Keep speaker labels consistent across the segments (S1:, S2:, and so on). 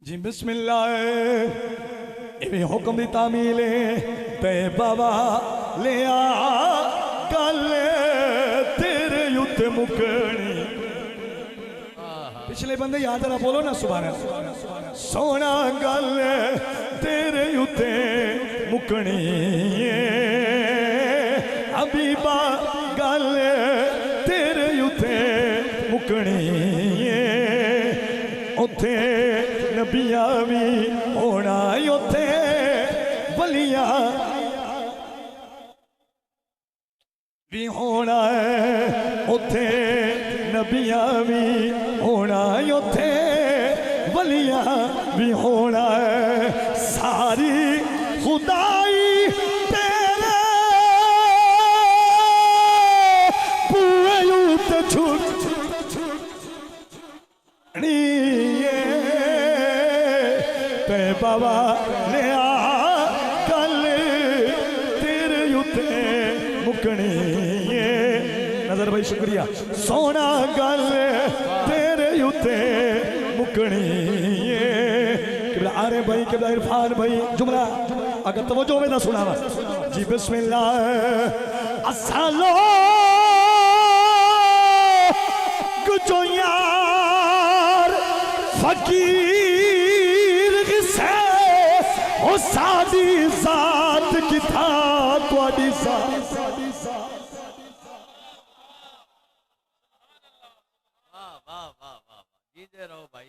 S1: جی بسم اللہ ایویں حکم دی تعمیل تے بابا لیا گل تیرے یوت مکڑی پچھلے بندے یاد رہا بولو نا سبحان اللہ سونا گل تیرے یوت مکڑی حبیبا گل تیرے یوت مکڑی اوتھے نبیاں بھی ہونا اوتھے ولیاں بھی ہونا ہے اوتھے نبیاں بھی ہونا اوتھے ولیاں بھی ہونا ہے ساری خدائی تیرے بوئے اوتے چھوٹ بابا لیا گل تیرے یوتے مکڑی نظر بھائی شکریہ سونا گل تیرے یوتے مکڑی قبلہ آرے بھائی قبلہ عرفان بھائی جملہ اگر توجہ میں نہ سنا جی بسم اللہ اسالو گجو یار فقیر او سادی ذات کی تھا توڑی ذات
S2: جیتے رہو بھائی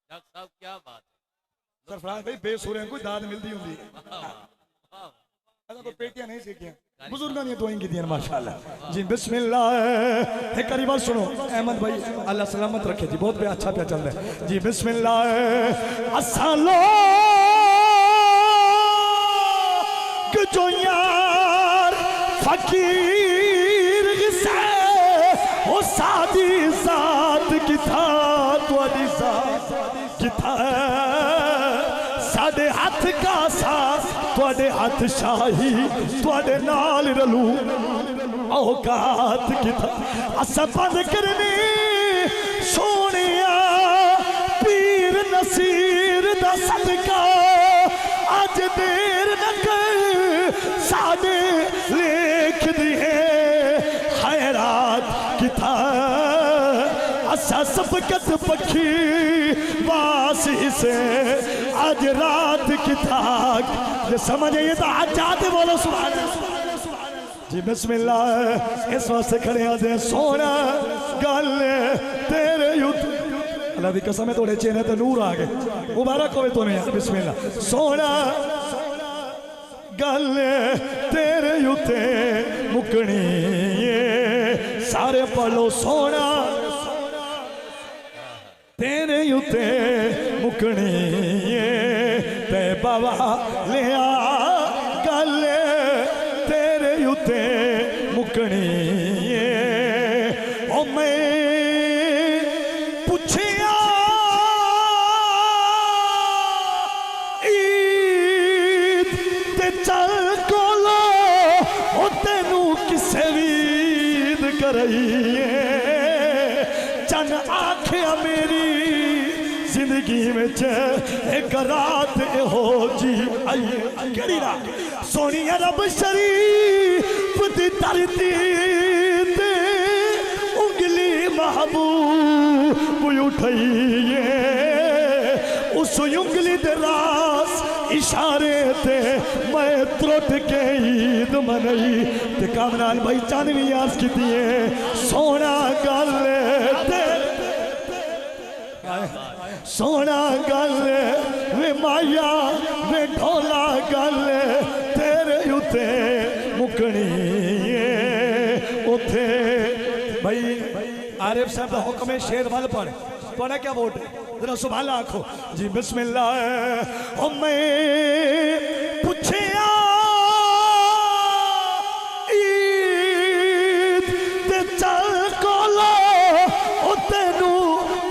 S2: ڈاکٹر صاحب کیا بات ہے
S1: سرفراز بھائی بے سوریں کوئی داد ملتی ہوں دی ایسا کوئی پیٹیاں نہیں سیکھیں بزرگاں یہ دعائیں کی دیں ماشاءاللہ جی بسم اللہ ایک قریبات سنو احمد بھائی اللہ سلامت رکھے جی بہت اچھا پیا چل رہا ہے جی بسم اللہ اسالو جو یار فقیر غصے وہ سادی ذات کی تھا توڑی ذات کی تھا ساڑے ہاتھ کا ساس توڑے ہاتھ شاہی توڑے نال رلو اوقات کی تھا اسا بند کرنی سونیا پیر نصیر دا صدقہ آج دیر نہ سادے لکھ دیئے خیرات کی تھا اسا سبکت پکھی واسی سے آج رات کی تھا یہ سمجھے یہ تو حجات بولو سبحان اللہ جی بسم اللہ اس واسطے کھڑے آدھے سونا گل تیرے یوت اللہ دی قسم ہے توڑے چہرے تے نور آگے مبارک ہوئے تو نہیں بسم اللہ سونا گل تیرے یوتے مکڑی سارے پڑھو سونا تیرے یوتے مکڑی تے بابا لیا گل تیرے یوتے مکڑی او میں پوچھیا چل کولو او تینو کسے وید کرائیے چن آنکھیں میری زندگی میں ایک رات ہو جی آئیے کیڑی رات سونی رب شریف دی دھرتی تے انگلی محبوب اٹھائیے اس انگلی دے راس اشارے تے میں ترٹ کے عید منائی تے کامران بھائی چانوی آس کی دیئے سونا گل تے سونا گل وے مایا وے ڈھولا گل تیرے یوتے مکڑی اتھے بھائی عارف صاحب دا حکم ہے شیر وال پڑھ پڑھا کیا ووٹ ہے ذرا سبحان اللہ آنکھو جی بسم اللہ او میں پوچھیا عید تے چل کولو او تینو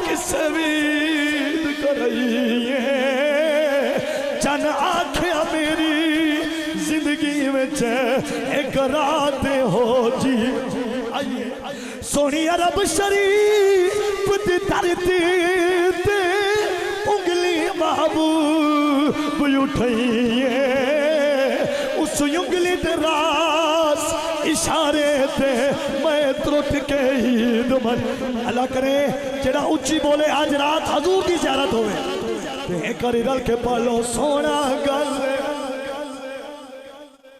S1: کس وید کرائیے چن آنکھیں میری زندگی میں ایک رات ہو جی آئیے سونی عرب شریف دی دھرتی تے انگلی محبوب اٹھائیے اس انگلی دے راس اشارے تے میں ترٹ کے عید من اللہ کرے جڑا اچھی بولے آج رات حضور دی زیارت ہوئے تے ایک رل کے پالو سونا گل